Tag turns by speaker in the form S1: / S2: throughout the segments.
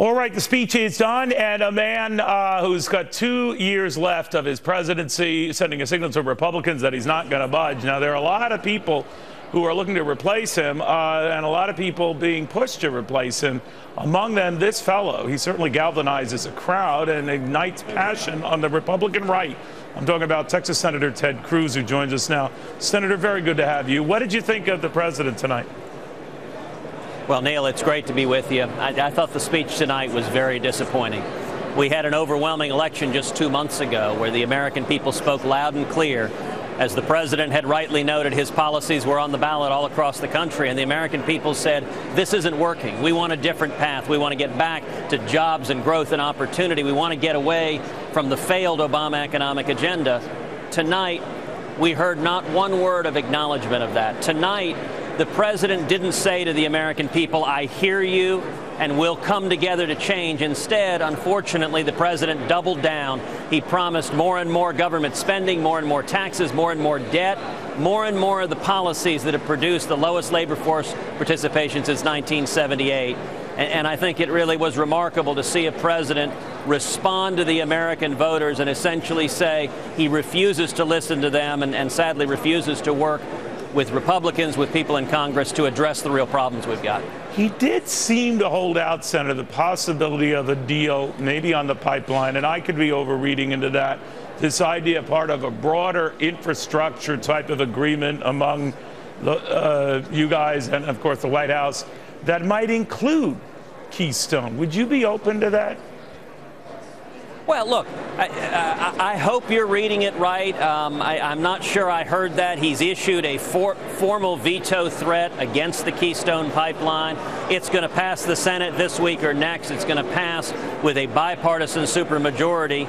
S1: All right, the speech is done, and a man who's got 2 years left of his presidency sending a signal to Republicans that he's not going to budge. Now, there are a lot of people who are looking to replace him, and a lot of people being pushed to replace him. Among them, this fellow. He certainly galvanizes a crowd and ignites passion on the Republican right. I'm talking about Texas Senator Ted Cruz, who joins us now. Senator, very good to have you. What did you think of the president tonight?
S2: Well, Neil, it's great to be with you. I thought the speech tonight was very disappointing. We had an overwhelming election just 2 months ago where the American people spoke loud and clear. As the president had rightly noted, his policies were on the ballot all across the country, and the American people said, this isn't working. We want a different path. We want to get back to jobs and growth and opportunity. We want to get away from the failed Obama economic agenda. Tonight, we heard not one word of acknowledgement of that. Tonight, the president didn't say to the American people, I hear you, and we'll come together to change. Instead, unfortunately, the president doubled down. He promised more and more government spending, more and more taxes, more and more debt, more and more of the policies that have produced the lowest labor force participation since 1978. And I think it really was remarkable to see a president respond to the American voters and essentially say he refuses to listen to them and sadly refuses to work with Republicans, with people in Congress to address the real problems we've got.
S1: He did seem to hold out, Senator, the possibility of a deal, maybe on the pipeline, and I could be overreading into that. This idea part of a broader infrastructure type of agreement among you guys and, of course, the White House that might include Keystone. Would you be open to that?
S2: Well, look, I hope you're reading it right. I'm not sure I heard that. He's issued a formal veto threat against the Keystone Pipeline. It's going to pass the Senate this week or next. It's going to pass with a bipartisan supermajority.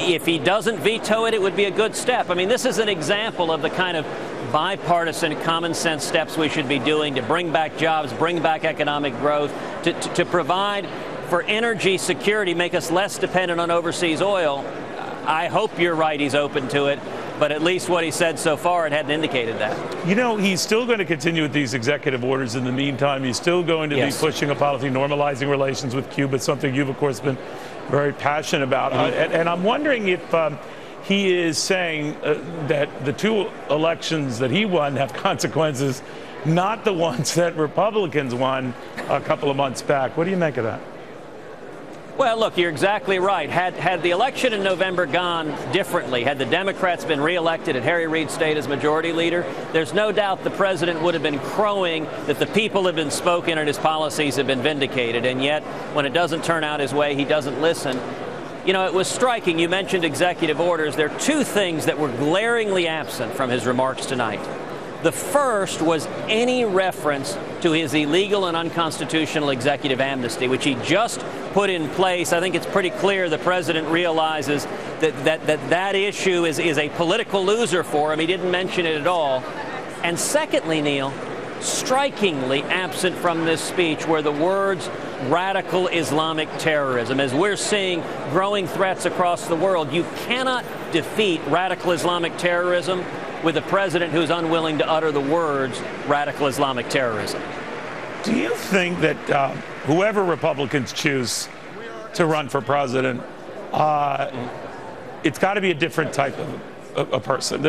S2: If he doesn't veto it, it would be a good step. I mean, this is an example of the kind of bipartisan, common sense steps we should be doing to bring back jobs, bring back economic growth, to provide for energy security, make us less dependent on overseas oil. I hope you're right, he's open to it, but at least what he said so far, it hadn't indicated that.
S1: You know, he's still going to continue with these executive orders in the meantime. He's still going to be pushing a policy normalizing relations with Cuba, something you've, of course, been very passionate about. And I'm wondering if he is saying that the two elections that he won have consequences, not the ones that Republicans won a couple of months back. What do you make of that?
S2: Well, look, you're exactly right. Had the election in November gone differently, had the Democrats been reelected, had Harry Reid stayed as majority leader, there's no doubt the president would have been crowing that the people have been spoken and his policies have been vindicated. And yet, when it doesn't turn out his way, he doesn't listen. You know, it was striking. You mentioned executive orders. There are two things that were glaringly absent from his remarks tonight. The first was any reference to his illegal and unconstitutional executive amnesty, which he just put in place. I think it's pretty clear the president realizes that issue is a political loser for him. He didn't mention it at all. And secondly, Neil, strikingly absent from this speech were the words radical Islamic terrorism. As we're seeing growing threats across the world, you cannot defeat radical Islamic terrorism with a president who's unwilling to utter the words radical Islamic terrorism.
S1: Do you think that whoever Republicans choose to run for president, it's got to be a different type of a person?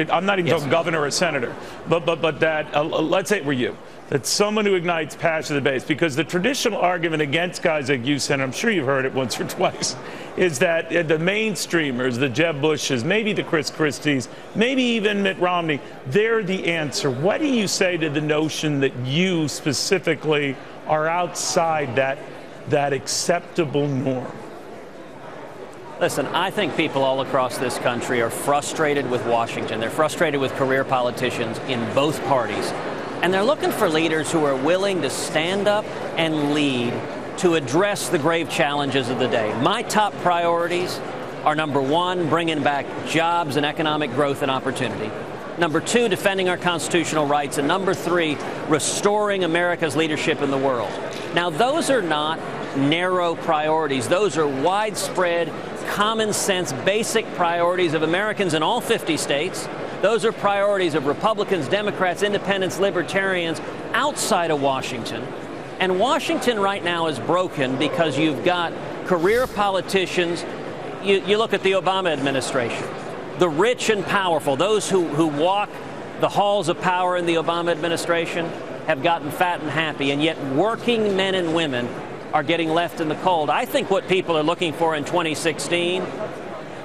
S1: I'm not even talking governor or senator, but that, let's say it were you, that someone who ignites passion in the base, because the traditional argument against guys like you, Senator, I'm sure you've heard it once or twice, is that the mainstreamers, the Jeb Bushes, maybe the Chris Christies, maybe even Mitt Romney, they're the answer. What do you say to the notion that you specifically are outside that acceptable norm?
S2: Listen, I think people all across this country are frustrated with Washington. They're frustrated with career politicians in both parties. And they're looking for leaders who are willing to stand up and lead to address the grave challenges of the day. My top priorities are, number one, bringing back jobs and economic growth and opportunity. Number two, defending our constitutional rights. And number three, restoring America's leadership in the world. Now, those are not narrow priorities. Those are widespread, common sense, basic priorities of Americans in all 50 states. Those are priorities of Republicans, Democrats, Independents, Libertarians outside of Washington. And Washington right now is broken because you've got career politicians. You look at the Obama administration, the rich and powerful, those who walk the halls of power in the Obama administration have gotten fat and happy, and yet working men and women are getting left in the cold. I think what people are looking for in 2016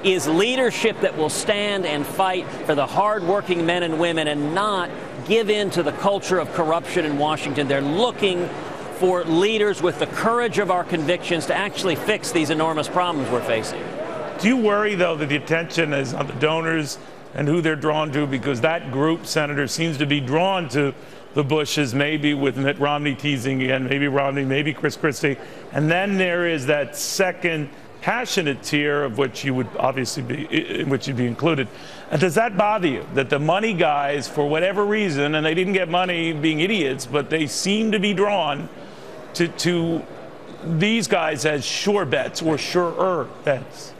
S2: is leadership that will stand and fight for the hardworking men and women and not give in to the culture of corruption in Washington. They're looking for leaders with the courage of our convictions to actually fix these enormous problems we're facing.
S1: Do you worry, though, that the attention is on the donors and who they're drawn to, because that group, Senator, seems to be drawn to the Bushes, maybe with Mitt Romney teasing again, maybe Romney, maybe Chris Christie, and then there is that second passionate tier of which you would obviously be, in which you'd be included. And does that bother you, that the money guys, for whatever reason, and they didn't get money being idiots, but they seem to be drawn to these guys as sure bets or surer bets?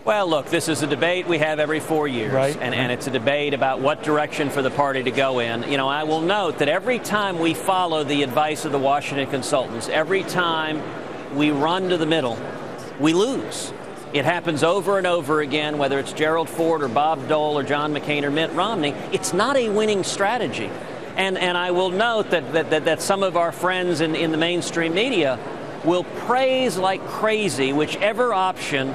S2: Well, look, this is a debate we have every 4 years,
S1: right.
S2: and it's a debate about what direction for the party to go in. You know, I will note that every time we follow the advice of the Washington consultants, every time we run to the middle, we lose. It happens over and over again, whether it's Gerald Ford or Bob Dole or John McCain or Mitt Romney. It's not a winning strategy. And I will note that some of our friends in the mainstream media will praise like crazy whichever option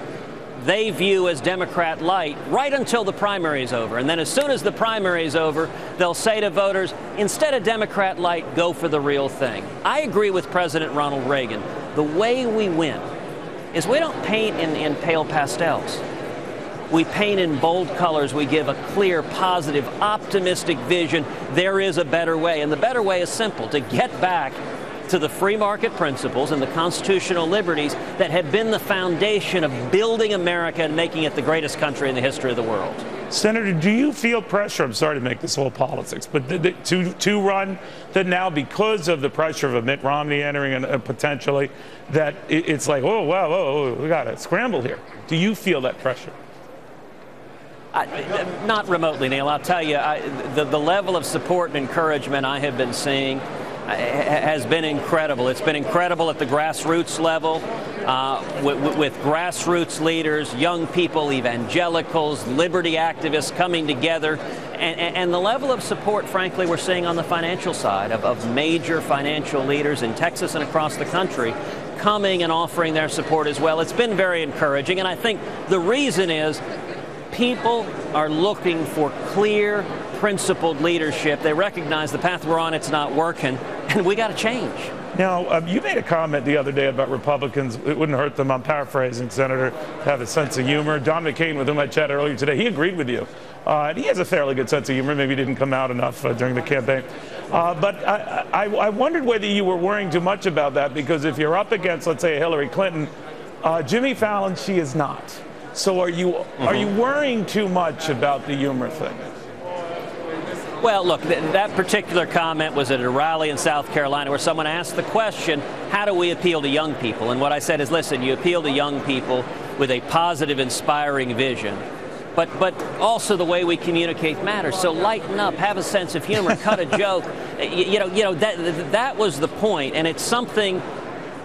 S2: they view as Democrat light right until the primary is over. And then as soon as the primary is over, they'll say to voters, instead of Democrat light, go for the real thing. I agree with President Ronald Reagan. The way we win is we don't paint in pale pastels. We paint in bold colors. We give a clear, positive, optimistic vision. There is a better way. And the better way is simple: to get back to the free market principles and the constitutional liberties that have been the foundation of building America and making it the greatest country in the history of the world.
S1: Senator, do you feel pressure, I'm sorry to make this all politics, but to run that now, because of the pressure of a Mitt Romney entering and potentially, that it's like, oh, wow, oh, we got to scramble here. Do you feel that pressure?
S2: Not remotely, Neil. I'll tell you, the level of support and encouragement I have been seeing has been incredible. It's been incredible at the grassroots level, with grassroots leaders, young people, evangelicals, liberty activists coming together, and the level of support, frankly, we're seeing on the financial side of major financial leaders in Texas and across the country coming and offering their support as well. It's been very encouraging, and I think the reason is people are looking for clear, principled leadership. They recognize the path we're on, it's not working, and we got to change.
S1: Now, you made a comment the other day about Republicans. It wouldn't hurt them, I'm paraphrasing, Senator, to have a sense of humor. John McCain, with whom I chatted earlier today, he agreed with you. And he has a fairly good sense of humor. Maybe didn't come out enough during the campaign. But I wondered whether you were worrying too much about that, because if you're up against, let's say, Hillary Clinton, Jimmy Fallon, she is not. So are you worrying too much about the humor thing?
S2: Well, look, that particular comment was at a rally in South Carolina where someone asked the question, how do we appeal to young people? And what I said is, listen, you appeal to young people with a positive, inspiring vision. But also the way we communicate matters. So lighten up, have a sense of humor, cut a joke. That was the point, and it's something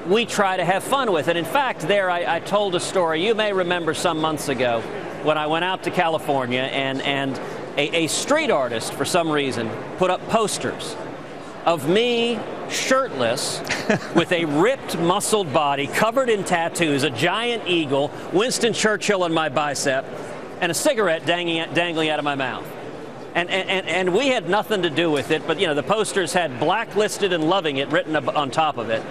S2: we try to have fun with. And in fact, there I told a story. You may remember some months ago when I went out to California and a street artist, for some reason, put up posters of me shirtless with a ripped, muscled body covered in tattoos, a giant eagle, Winston Churchill on my bicep, and a cigarette dangling out of my mouth. And we had nothing to do with it, but, you know, the posters had blacklisted and loving it written on top of it.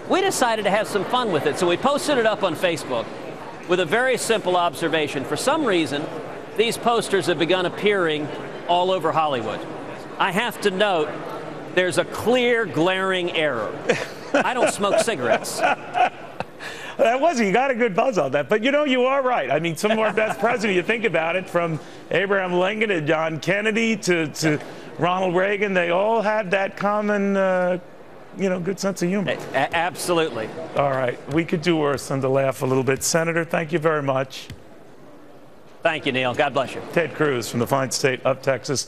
S2: We decided to have some fun with it, so we posted it up on Facebook with a very simple observation. For some reason, these posters have begun appearing all over Hollywood. I have to note, there's a clear, glaring error. I don't smoke cigarettes.
S1: You got a good buzz on that. But, you know, you are right. I mean, some of our best presidents, you think about it, from Abraham Lincoln to John Kennedy to Ronald Reagan, they all had that common, good sense of humor.
S2: Absolutely.
S1: All right. We could do worse than to laugh a little bit. Senator, thank you very much.
S2: Thank you, Neil. God bless you.
S1: Ted Cruz from the fine state of Texas.